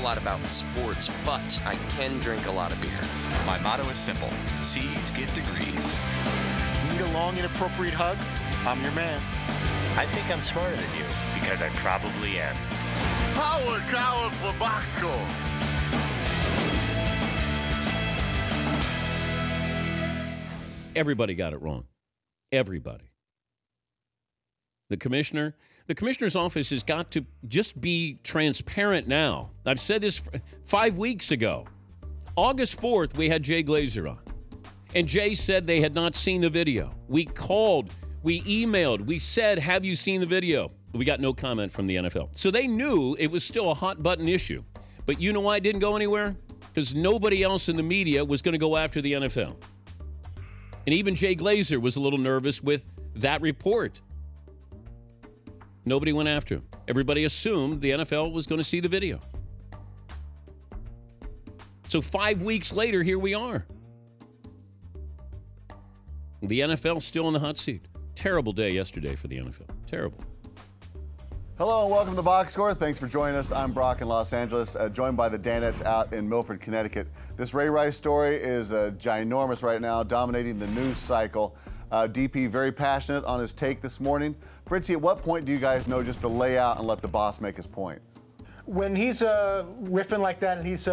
lot about sports, but I can drink a lot of beer. My motto is simple: C's get degrees. Need a long, inappropriate hug? I'm your man. I think I'm smarter than you, because I probably am. Howard Collins for box score. Everybody got it wrong. Everybody. The commissioner's office has got to just be transparent now. I've said this 5 weeks ago. August 4th, we had Jay Glazer on. And Jay said they had not seen the video. We called, we emailed, we said, have you seen the video? We got no comment from the NFL. So they knew it was still a hot button issue. But you know why it didn't go anywhere? Because nobody else in the media was going to go after the NFL. And even Jay Glazer was a little nervous with that report. Nobody went after him. Everybody assumed the NFL was going to see the video. So 5 weeks later, here we are. The NFL still in the hot seat. Terrible day yesterday for the NFL. Terrible. Hello and welcome to the Box Score. Thanks for joining us. I'm Brock in Los Angeles, joined by the Danettes out in Milford, Connecticut. This Ray Rice story is ginormous right now, dominating the news cycle. DP very passionate on his take this morning. Fritzy, at what point do you guys know just to lay out and let the boss make his point? When he's riffing like that, and he's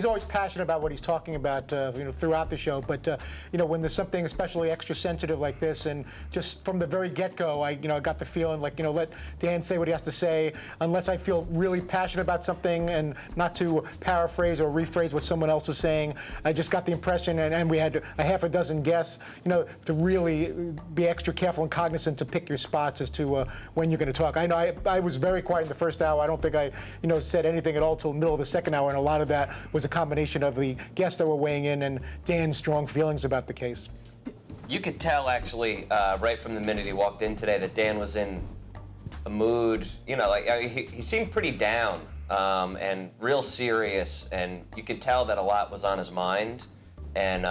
always passionate about what he's talking about, throughout the show. But when there's something especially extra sensitive like this, and just from the very get-go, I got the feeling like let Dan say what he has to say, unless I feel really passionate about something, and not to paraphrase or rephrase what someone else is saying. I just got the impression, and we had a half a dozen guests, to really be extra careful and cognizant to pick your spots as to when you're going to talk. I know I was very quiet in the first hour. I don't think I said anything at all till the middle of the second hour, and a lot of that was a combination of the guests that were weighing in and Dan's strong feelings about the case. You could tell, actually, right from the minute he walked in today, that Dan was in a mood, he seemed pretty down and real serious, and you could tell that a lot was on his mind, and,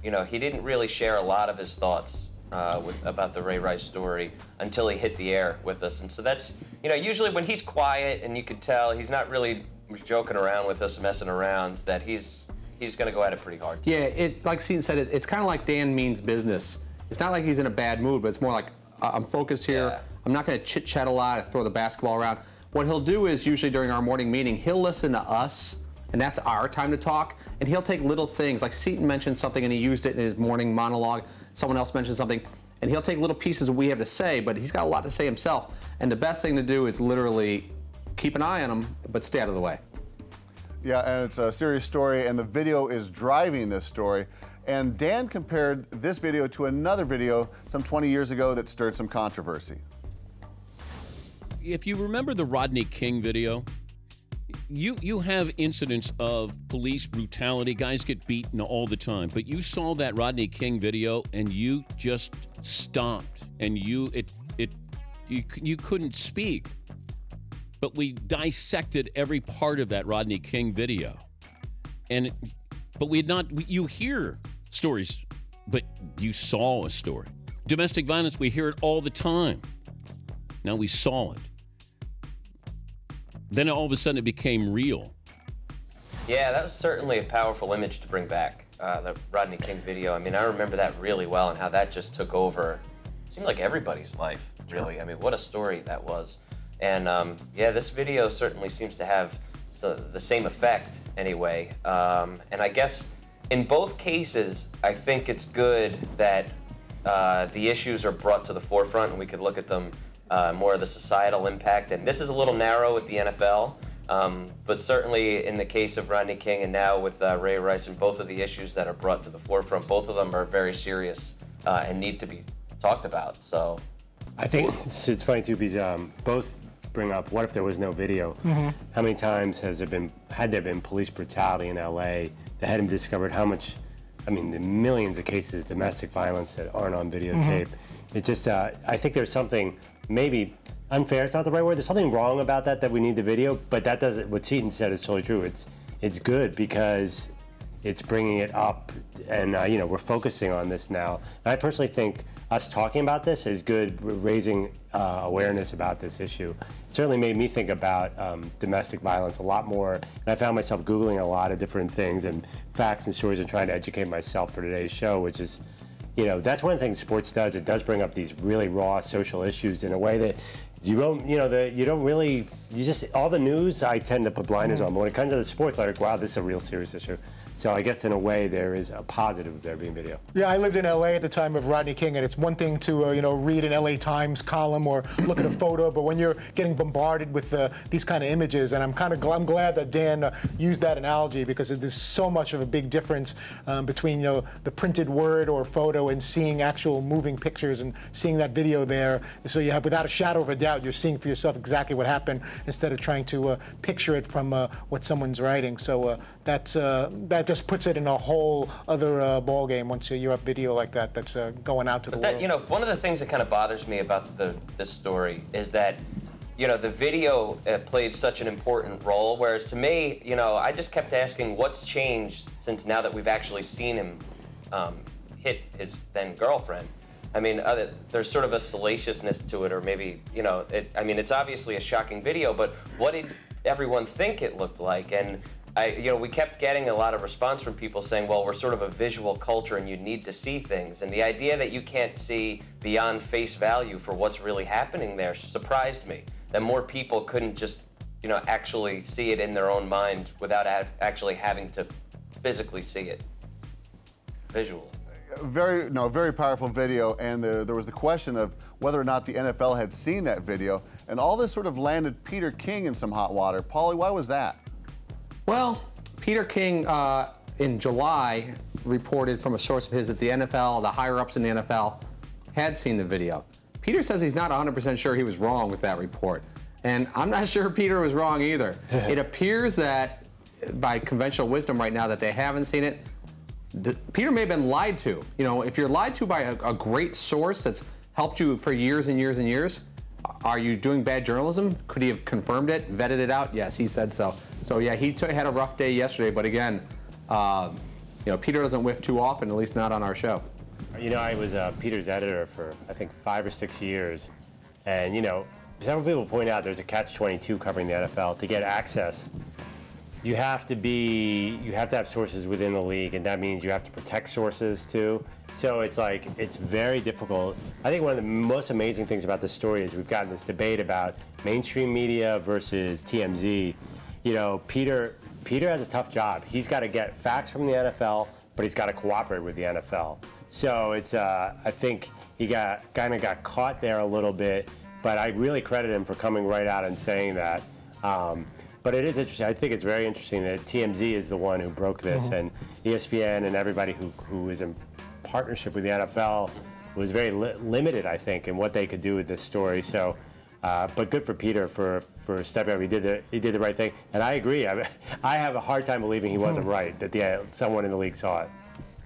he didn't really share a lot of his thoughts about the Ray Rice story until he hit the air with us. And so that's, usually when he's quiet and you could tell he's not really joking around with us, messing around, that he's going to go at it pretty hard. Yeah, like Seton said, it's kind of like Dan means business. It's not like he's in a bad mood, but it's more like, I'm focused here. Yeah. I'm not going to chit-chat a lot, throw the basketball around. What he'll do is, usually during our morning meeting, he'll listen to us, and that's our time to talk, and he'll take little things, like Seton mentioned something and he used it in his morning monologue, someone else mentioned something, and he'll take little pieces of what we have to say, but he's got a lot to say himself, and the best thing to do is literally keep an eye on him, but stay out of the way. Yeah, and it's a serious story, and the video is driving this story, and Dan compared this video to another video some 20 years ago that stirred some controversy. If you remember the Rodney King video, you have incidents of police brutality. Guys get beaten all the time. But you saw that Rodney King video and you just stopped, and you couldn't speak. But we dissected every part of that Rodney King video. But you hear stories, but you saw a story. Domestic violence, we hear it all the time. Now we saw it. Then all of a sudden it became real. Yeah, that was certainly a powerful image to bring back, the Rodney King video. I mean, I remember that really well, and how that just took over, it seemed like everybody's life, really. I mean, what a story that was. And yeah, this video certainly seems to have the same effect anyway. And I guess in both cases, I think it's good that the issues are brought to the forefront and we could look at them more of the societal impact. And this is a little narrow with the NFL, but certainly in the case of Rodney King and now with Ray Rice, and both of the issues that are brought to the forefront, both of them are very serious and need to be talked about. So I think it's funny too, because both bring up, what if there was no video? Mm-hmm. How many times had there been police brutality in LA that hadn't discovered how much, I mean, the millions of cases of domestic violence that aren't on videotape. Mm-hmm. It just, I think there's something, maybe unfair is not the right word, there's something wrong about that we need the video, but that doesn't, what Seton said is totally true. It's good because it's bringing it up, and you know, we're focusing on this now. And I personally think us talking about this is good, raising awareness about this issue. It certainly made me think about domestic violence a lot more, and I found myself Googling a lot of different things and facts and stories and trying to educate myself for today's show, which is, you know, that's one thing sports does. It does bring up these really raw social issues in a way that you don't, you know, you don't really, you just, all the news I tend to put blinders on, but when it comes to the sports, I'm like, wow, this is a real serious issue. So I guess in a way there is a positive of there being video. Yeah, I lived in L.A. at the time of Rodney King, and it's one thing to you know, read an L.A. Times column or look at a photo, but when you're getting bombarded with these kind of images, and I'm glad that Dan used that analogy, because there's so much of a big difference between, you know, the printed word or photo and seeing actual moving pictures and seeing that video there. So you have, without a shadow of a doubt, you're seeing for yourself exactly what happened instead of trying to picture it from what someone's writing. So that just puts it in a whole other ball game once you have video like that that's going out to the world. You know, one of the things that kind of bothers me about this story is that, you know, the video played such an important role, whereas to me, you know, I just kept asking what's changed since now that we've actually seen him hit his then girlfriend. I mean, there's sort of a salaciousness to it, or maybe, you know, I mean, it's obviously a shocking video, but what did everyone think it looked like? And you know, we kept getting a lot of response from people saying, well, we're sort of a visual culture and you need to see things. And the idea that you can't see beyond face value for what's really happening there surprised me. That more people couldn't just, you know, actually see it in their own mind without actually having to physically see it visually. Very powerful video, and there was the question of whether or not the NFL had seen that video, and all this sort of landed Peter King in some hot water. Paulie, why was that? Well, Peter King in July reported from a source of his that the NFL, the higher-ups in the NFL, had seen the video. Peter says he's not 100% sure he was wrong with that report. And I'm not sure Peter was wrong either. It appears that, by conventional wisdom right now, that they haven't seen it. Peter may have been lied to. You know, if you're lied to by a great source that's helped you for years and years and years, are you doing bad journalism? Could he have confirmed it, vetted it out? Yes, he said so. So yeah, he had a rough day yesterday, but again, you know, Peter doesn't whiff too often, at least not on our show. You know, I was Peter's editor for, I think, 5 or 6 years, and you know, several people point out there's a catch-22 covering the NFL. To get access, you have to have sources within the league, and that means you have to protect sources too. So it's like, it's very difficult. I think one of the most amazing things about this story is we've gotten this debate about mainstream media versus TMZ. You know, Peter has a tough job. He's got to get facts from the NFL, but he's got to cooperate with the NFL. So it's, I think he kind of got caught there a little bit, but I really credit him for coming right out and saying that. But it is interesting. I think it's very interesting that TMZ is the one who broke this, and ESPN and everybody who is in partnership with the NFL was very limited, I think, in what they could do with this story. So, but good for Peter for stepping up. He did the right thing, and I agree. I have a hard time believing he wasn't right, that someone in the league saw it.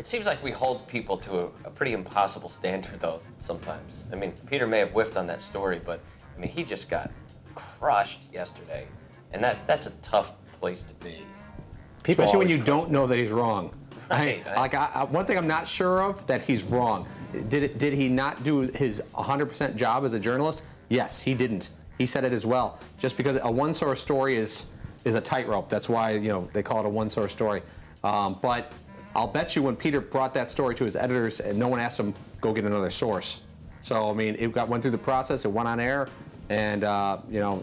It seems like we hold people to a pretty impossible standard, though, sometimes. I mean, Peter may have whiffed on that story, but I mean, he just got crushed yesterday, and that's a tough place to be. Especially when you don't know that he's wrong. Right. One thing I'm not sure of, that he's wrong. Did he not do his 100% job as a journalist? Yes, he didn't. He said it as well. Just because a one-source story is a tightrope. That's why, you know, they call it a one-source story. But I'll bet you when Peter brought that story to his editors, and no one asked him, go get another source. So I mean, it went through the process. It went on air, and you know,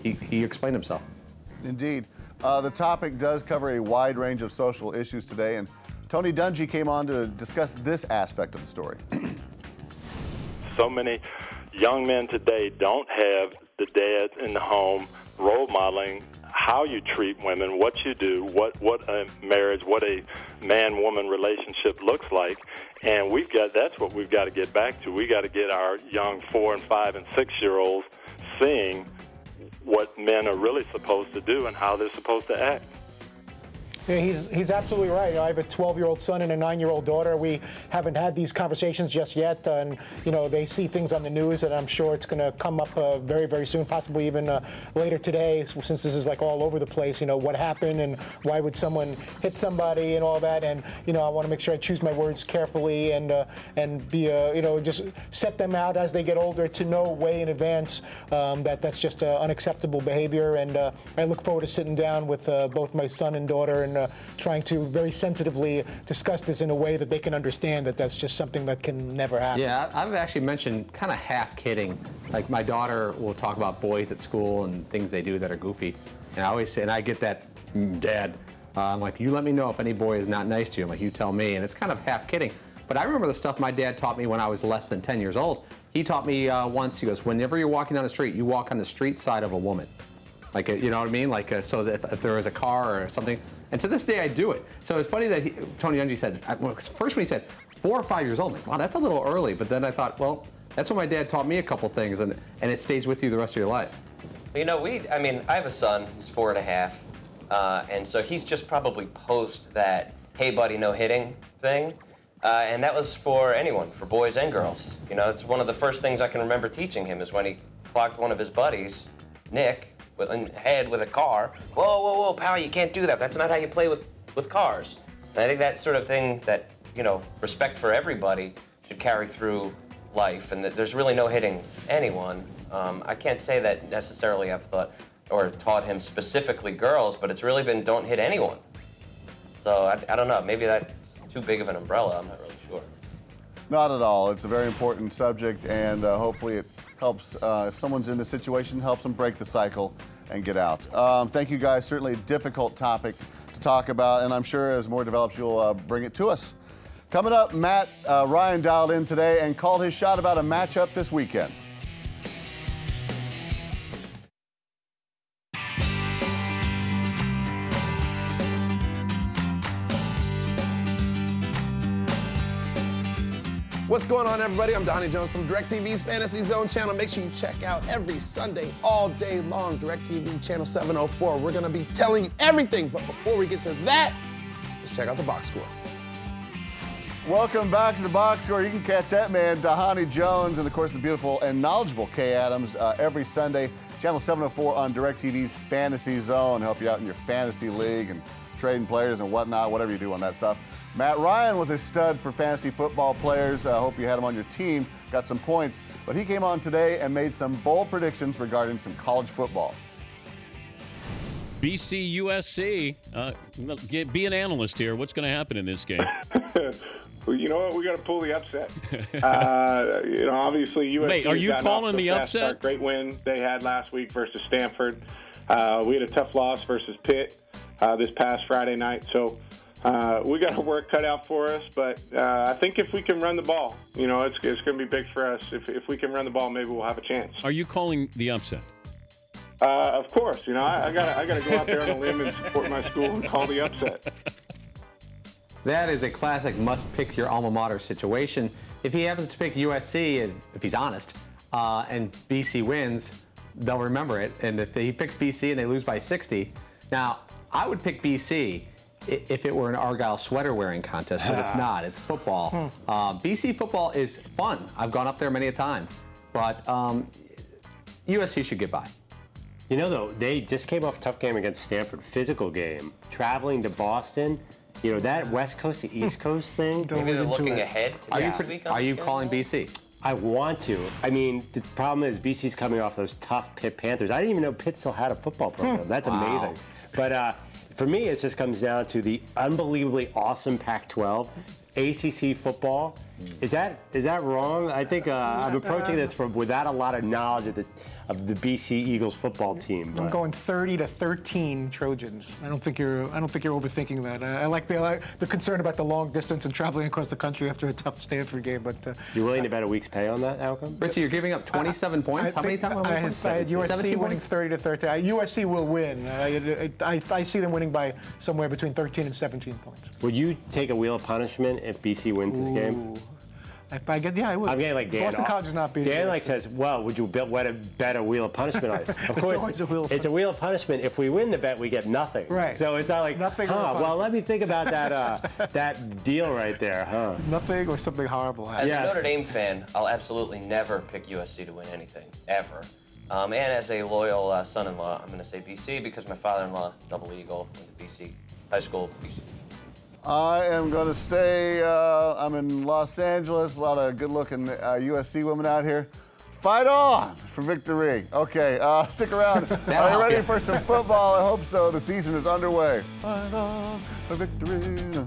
he explained himself. Indeed. The topic does cover a wide range of social issues today, and Tony Dungy came on to discuss this aspect of the story. So many young men today don't have the dads in the home role modeling how you treat women, what you do, what a marriage, what a man-woman relationship looks like, and that's what we've got to get back to. We got to get our young 4 and 5 and 6-year-olds seeing what men are really supposed to do and how they're supposed to act. Yeah, he's absolutely right. I have a 12-year-old son and a 9-year-old daughter. We haven't had these conversations just yet, and they see things on the news, and I'm sure it's going to come up very, very soon, possibly even later today, since this is like all over the place. What happened and why would someone hit somebody and all that, and I want to make sure I choose my words carefully and be just set them out as they get older to know way in advance that that's just unacceptable behavior. And I look forward to sitting down with both my son and daughter and trying to very sensitively discuss this in a way that they can understand that that's just something that can never happen. Yeah, I've actually mentioned, kind of half kidding, like my daughter will talk about boys at school and things they do that are goofy. And I always say, and I get that, Dad, I'm like, you let me know if any boy is not nice to you. I'm like, you tell me. And it's kind of half kidding. But I remember the stuff my dad taught me when I was less than 10 years old. He taught me once, he goes, whenever you're walking down the street, you walk on the street side of a woman. Like, you know what I mean? Like, so that if there was a car or something. And to this day, I do it. So it's funny that Tony Dungy said, first when he said 4 or 5 years old, I'm like, wow, that's a little early. But then I thought, well, that's when my dad taught me a couple things, and it stays with you the rest of your life. I have a son, he's 4.5, and so he's just probably post that, hey buddy, no hitting thing. And that was for anyone, for boys and girls. It's one of the first things I can remember teaching him is when he clocked one of his buddies, Nick, in the head with a car. Whoa, whoa, whoa, pal, you can't do that. That's not how you play with cars. And I think that sort of thing that, respect for everybody should carry through life, and that there's really no hitting anyone. I can't say that necessarily I've thought or taught him specifically girls, but it's really been don't hit anyone. So I don't know, maybe that's too big of an umbrella, I'm not really sure. Not at all. It's a very important subject, and hopefully it helps, if someone's in this situation, helps them break the cycle and get out. Thank you guys. Certainly a difficult topic to talk about, and I'm sure as more develops, you'll bring it to us. Coming up, Matt Ryan dialed in today and called his shot about a matchup this weekend. What's going on, everybody? I'm Donnie Jones from DirecTV's Fantasy Zone channel. Make sure you check out every Sunday, all day long, DirecTV channel 704. We're going to be telling you everything, but before we get to that, let's check out the box score. Welcome back to the box score. You can catch that man, Donnie Jones, and of course the beautiful and knowledgeable Kay Adams every Sunday, channel 704 on DirecTV's Fantasy Zone. Help you out in your fantasy league and trading players and whatnot, whatever you do on that stuff. Matt Ryan was a stud for fantasy football players. I hope you had him on your team, got some points. But he came on today and made some bold predictions regarding some college football. BC USC. Be an analyst here. What's going to happen in this game? Well, you know what? We got to pull the upset. Obviously USC. Wait, are you calling the upset? Start. Great win they had last week versus Stanford. We had a tough loss versus Pitt this past Friday night. So. We got our work cut out for us, but I think if we can run the ball, it's going to be big for us. If we can run the ball, maybe we'll have a chance. Are you calling the upset? Of course. I got to go out there on a limb and support my school and call the upset. That is a classic must-pick your alma mater situation. If he happens to pick USC, if he's honest, and BC wins, they'll remember it. And if he picks BC and they lose by 60, now I would pick BC if it were an Argyle sweater wearing contest, but it's not. It's football. BC football is fun. I've gone up there many a time, but USC should get by. Though, they just came off a tough game against Stanford, physical game, traveling to Boston. That West Coast to East Coast thing. Maybe they're looking ahead to next week. Are you calling BC? I want to. The problem is BC's coming off those tough Pitt Panthers. I didn't even know Pitt still had a football program. That's amazing. But for me, it just comes down to the unbelievably awesome Pac-12, ACC football. Is that wrong? I think I'm approaching this without a lot of knowledge of the BC Eagles football team. I'm going 30-13 Trojans. I don't think you're overthinking that. I like the concern about the long distance and traveling across the country after a tough Stanford game. But you're willing to bet a week's pay on that outcome? Ritzy, you're giving up 27 points. How many times? I had USC winning 30-13. USC will win. I see them winning by somewhere between 13 and 17 points. Would you take a wheel of punishment if BC wins this game? I get, yeah, I would. I'm getting like Dan. Boston College is not beating. Dan like says, well, would you bet a wheel of punishment on it? Of course, it's a wheel of punishment. If we win the bet, we get nothing. Right. So it's not like, nothing. well, let me think about that that deal right there, huh? Nothing or something horrible As happens. a Notre Dame fan, I'll absolutely never pick USC to win anything, ever. And as a loyal son-in-law, I'm going to say BC because my father-in-law, double eagle, went to BC, high school, BC. I am going to say I'm in Los Angeles. A lot of good-looking USC women out here. Fight on for victory. Okay, stick around. Are you ready for some football? I hope so. The season is underway. Fight on for victory.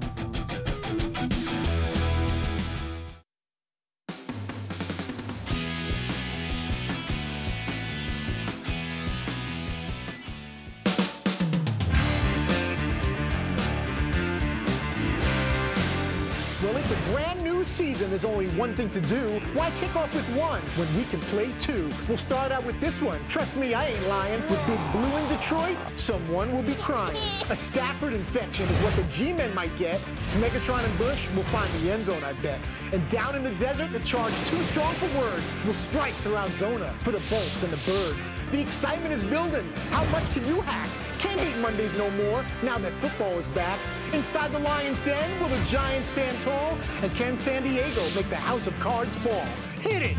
Well, it's a brand new season. There's only one thing to do. Why kick off with one when we can play two? We'll start out with this one. Trust me, I ain't lying. With Big Blue in Detroit, someone will be crying. A Stafford infection is what the G-men might get. Megatron and Bush will find the end zone, I bet. And down in the desert, the charge too strong for words will strike throughout Zona for the Bolts and the Birds. The excitement is building. How much can you hack? Can't hate Mondays no more, now that football is back. Inside the Lions' Den, will the Giants stand tall? And can San Diego make the House of Cards fall? Hit it!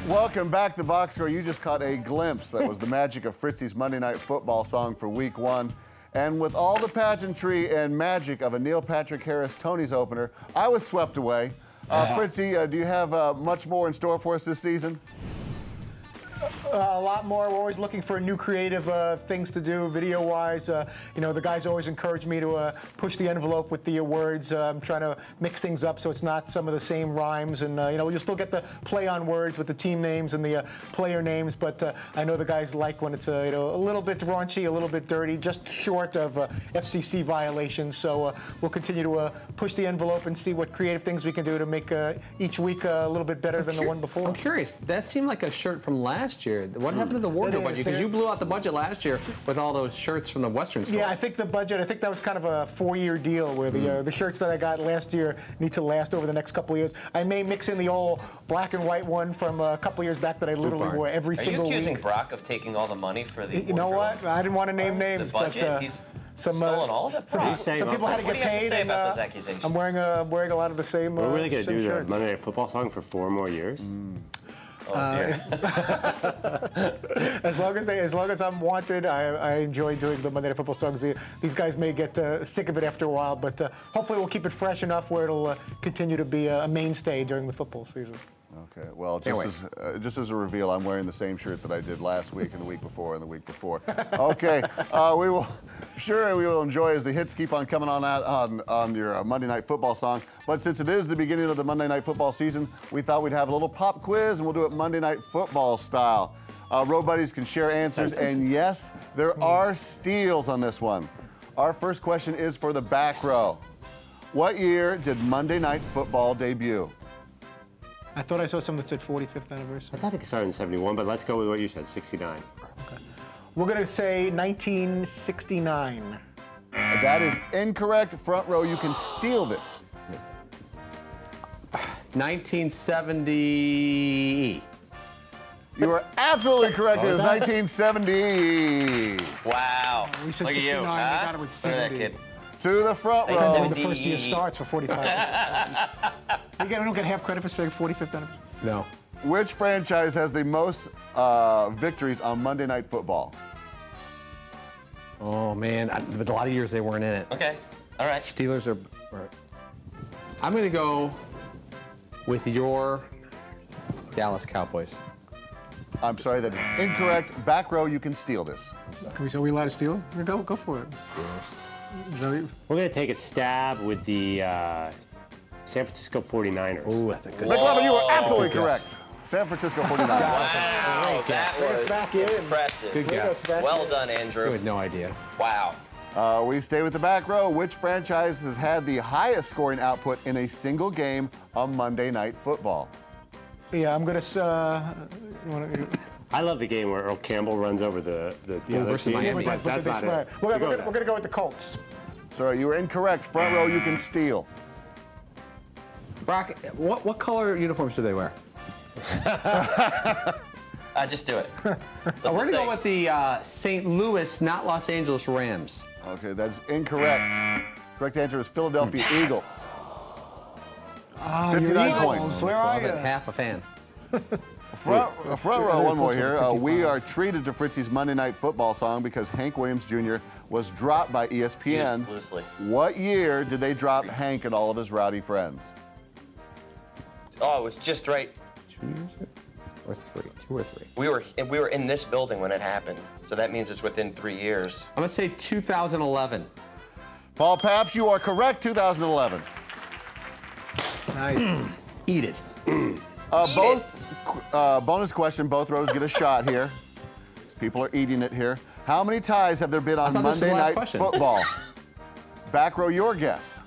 Welcome back to Box Score. You just caught a glimpse. That was the magic of Fritzy's Monday Night Football song for Week 1. And with all the pageantry and magic of a Neil Patrick Harris Tony's opener, I was swept away. Fritzy, do you have much more in store for us this season? A lot more. We're always looking for new creative things to do video-wise. You know, the guys always encourage me to push the envelope with the words. I'm trying to mix things up so it's not some of the same rhymes. And, you know, you'll still get the play on words with the team names and the player names. But I know the guys like when it's, you know, a little bit raunchy, a little bit dirty, just short of FCC violations. So we'll continue to push the envelope and see what creative things we can do to make each week a little bit better than the one before. I'm curious. That seemed like a shirt from last year. What happened to the wardrobe budget? Because you blew out the budget last year with all those shirts from the Western store. Yeah, I think the budget, I think that was kind of a 4-year deal where the shirts that I got last year need to last over the next couple of years. I may mix in the old black and white one from a couple of years back that I literally wore every single week. Are you accusing Brock of taking all the money for the You know what? I didn't want to name names, the budget? but He's some all of it. some people had to get paid. Say about those accusations? I'm wearing a lot of the same. We're really going to do shirts. the Monday Night Football song for 4 more years. As long as I'm wanted, I enjoy doing the Monday Night Football songs. These guys may get sick of it after a while, but hopefully we'll keep it fresh enough where it'll continue to be a mainstay during the football season. Okay, well, just as a reveal, I'm wearing the same shirt that I did last week and the week before and the week before. Okay, we will enjoy as the hits keep on coming on out on your Monday Night Football song. But since it is the beginning of the Monday Night Football season, we thought we'd have a little pop quiz, and we'll do it Monday Night Football style. Road buddies can share answers, and yes, there are steals on this one. Our first question is for the back row. What year did Monday Night Football debut? I thought I saw something that said 45th anniversary. I thought it started in 71, but let's go with what you said, 69. Okay. We're going to say 1969. That is incorrect. Front row, you can steal this. 1970. You are absolutely correct. It is 1970. Wow. We said Look 69. at you. We got it with 70. To the front row. Depends when the first year starts for 45. We don't get half credit for saying 45th anniversary. No. Which franchise has the most victories on Monday Night Football? Oh, man. With a lot of years they weren't in it. Okay. All right. Steelers are... I'm going to go with your Dallas Cowboys. I'm sorry, that is incorrect. Back row, you can steal this. Are we allowed to steal? Go for it. We're going to take a stab with the San Francisco 49ers. Oh, that's a good one. McLovin, you are absolutely correct. San Francisco 49ers. Wow, that was impressive. Good guess. Well done, Andrew. You had no idea. Wow. We stay with the back row. Which franchise has had the highest scoring output in a single game on Monday Night Football? Yeah, I'm going to... I love the game where Earl Campbell runs over the other team. Miami. But that's not it. We're going to go with the Colts. Sorry, you were incorrect. Front row, you can steal. Brock, what color uniforms do they wear? Just do it. We're going to go with the St. Louis, not Los Angeles Rams. Okay, that's incorrect. Correct answer is Philadelphia Eagles. 59 points. Where are you? Half a fan. Front row, one more here. We are treated to Fritzy's Monday Night Football song because Hank Williams Jr. was dropped by ESPN. What year did they drop Hank and all of his rowdy friends? Oh, it was just right. 2 years or 3? 2 or 3. We were in this building when it happened, so that means it's within 3 years. I'm gonna say 2011. Paul Paps, you are correct. 2011. Nice. Eat it. Bonus question. Both rows get a shot here. People are eating it here. How many ties have there been on Monday Night Football? Back row, your guess.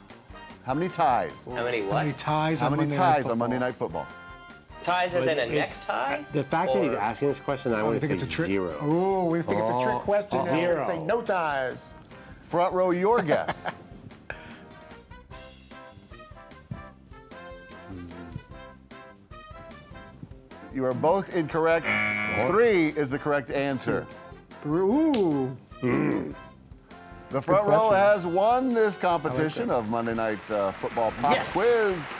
How many ties? How many what? How many ties? How many ties on Monday Night Football? Ties as in a necktie? The fact that he's asking this question, I want to say it's a trick. 0. Oh, we think it's a trick question. 0. Say no ties. Front row, your guess. You are both incorrect. 3 is the correct answer. Ooh. The front row has won this competition of Monday Night Football Pop Quiz.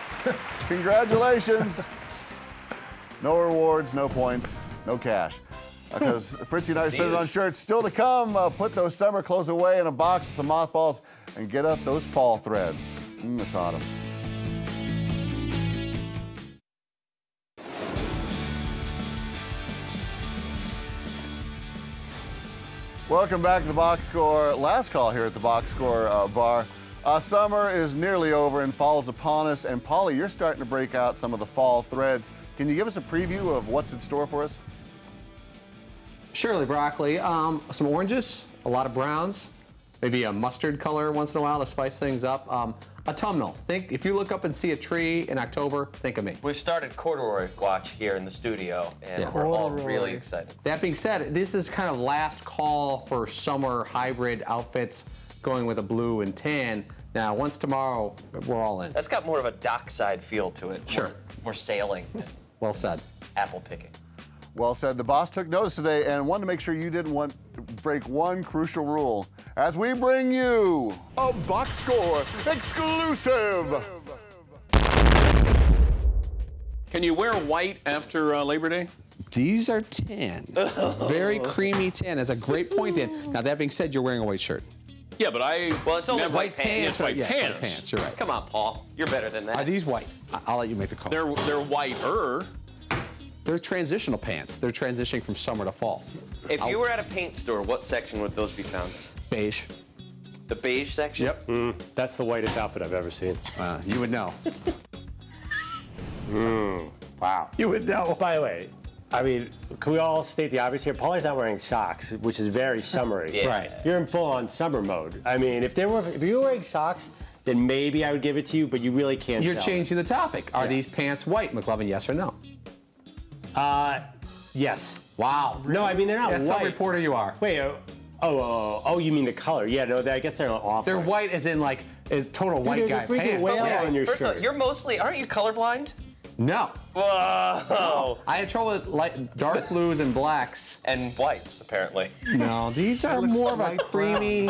Congratulations. No rewards, no points, no cash. Because Fritzy and I are spending on shirts. Still to come, put those summer clothes away in a box with some mothballs and get up those fall threads. It's autumn. Welcome back to the Box Score. Last call here at the Box Score bar. Summer is nearly over and fall is upon us. And Paulie, you're starting to break out some of the fall threads. Can you give us a preview of what's in store for us? Surely, broccoli. Some oranges, a lot of browns, maybe a mustard color once in a while to spice things up. Autumnal. Think if you look up and see a tree in October, think of me. We've started corduroy watch here in the studio, and we're all really excited. That being said, this is kind of last call for summer hybrid outfits, going with a blue and tan. Now, once tomorrow, we're all in. That's got more of a dockside feel to it. Sure. We're sailing. Well said. Apple picking. Well said. The boss took notice today and wanted to make sure you didn't want to break one crucial rule as we bring you a Box Score exclusive. Can you wear white after Labor Day? These are tan. Very creamy tan. That's a great point, Dan. Now, that being said, you're wearing a white shirt. Yeah, but well, it's only never, white pants. It's white Yes, pants. white pants. You're right. Come on, Paul. You're better than that. Are these white? I'll let you make the call. They're whiter. They're transitional pants. They're transitioning from summer to fall. If you were at a paint store, what section would those be found? Beige. The beige section? Yep. That's the whitest outfit I've ever seen. You would know. Wow. You would know. By the way, I mean, can we all state the obvious here? Paulie's not wearing socks, which is very summery. Yeah. Right. You're in full-on summer mode. I mean, if you were wearing socks, then maybe I would give it to you, but you really can't. You're tell. changing the topic. Are these pants white, McLovin? Yes or no? Yes. Wow. No, I mean they're not That's white. some reporter you are. Wait. Oh, you mean the color? Yeah. No, I guess they're off. They're white as in like a total white guy There's a freaking pants. whale Yeah. on your First of all, shirt. you're mostly, aren't you colorblind? No. Whoa. I had trouble with dark blues and blacks. And whites, apparently. No, these are more of a creamy,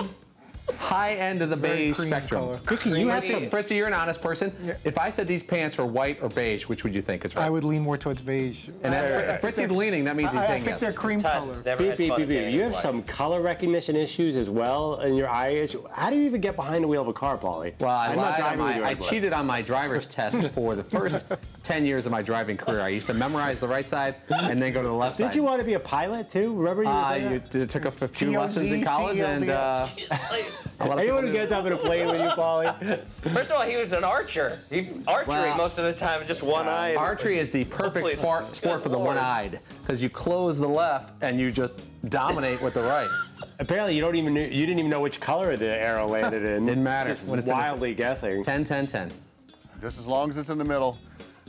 high end of the beige spectrum. Cookie, You have some, Fritzy, you're an honest person. Yeah. If I said these pants were white or beige, which would you think is right? I would lean more towards beige. And that's Fritzy's leaning. That means he's saying I think yes. they're cream color. You have some color recognition issues as well in your eye. How do you even get behind the wheel of a car, Paulie? Well, I cheated. cheated on my driver's test for the first 10 years of my driving career. I used to memorize the right side and then go to the left side. Did you want to be a pilot too? Remember you took a few lessons in college and anyone who gets up in a plane with you, Paulie? First of all, he was an archer. Archery most of the time, just one-eyed. Archery is the perfect sport for the one-eyed because you close the left and you just dominate with the right. Apparently, you didn't even know which color the arrow landed in. Didn't matter. Just when it's wildly guessing. 10, 10, 10. Just as long as it's in the middle.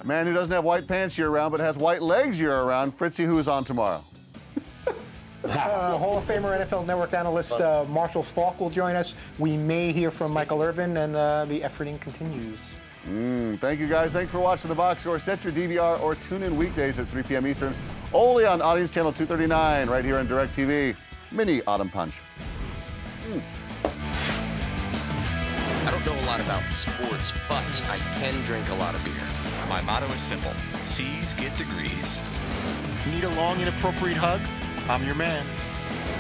A man who doesn't have white pants year-round but has white legs year-round, Fritzy, who's on tomorrow? Hall of Famer NFL Network analyst Marshall Falk will join us. We may hear from Michael Irvin, and the efforting continues. Thank you, guys. Thanks for watching The Box Score. Set your DVR or tune in weekdays at 3 p.m. Eastern, only on Audience Channel 239, right here on DirecTV. Mini Autumn Punch. I don't know a lot about sports, but I can drink a lot of beer. My motto is simple. C's get degrees. Need a long, inappropriate hug? I'm your man.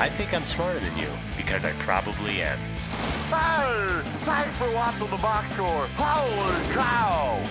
I think I'm smarter than you, because I probably am. Hey, thanks for watching The Box Score. Holy cow!